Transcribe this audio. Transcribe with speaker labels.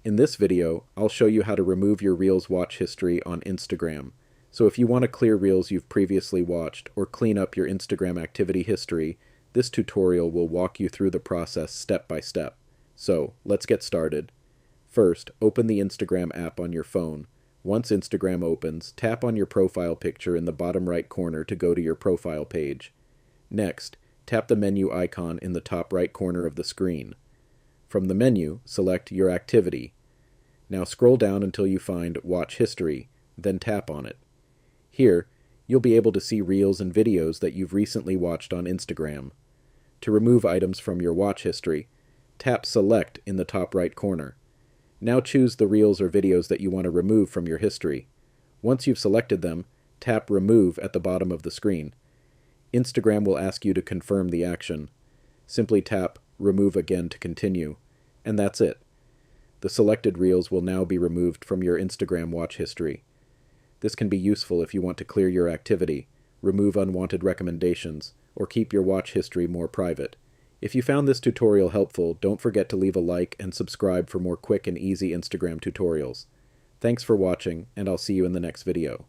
Speaker 1: In this video, I'll show you how to remove your Reels watch history on Instagram. So if you want to clear Reels you've previously watched or clean up your Instagram activity history, this tutorial will walk you through the process step by step. So let's get started. First, open the Instagram app on your phone. Once Instagram opens, tap on your profile picture in the bottom right corner to go to your profile page. Next, tap the menu icon in the top right corner of the screen. From the menu, select Your Activity. Now scroll down until you find Watch History, then tap on it. Here, you'll be able to see reels and videos that you've recently watched on Instagram. To remove items from your watch history, tap Select in the top right corner. Now choose the reels or videos that you want to remove from your history. Once you've selected them, tap Remove at the bottom of the screen. Instagram will ask you to confirm the action. Simply tap Remove Again to continue, and that's it. The selected reels will now be removed from your Instagram watch history. This can be useful if you want to clear your activity, remove unwanted recommendations, or keep your watch history more private. If you found this tutorial helpful, don't forget to leave a like and subscribe for more quick and easy Instagram tutorials. Thanks for watching, and I'll see you in the next video.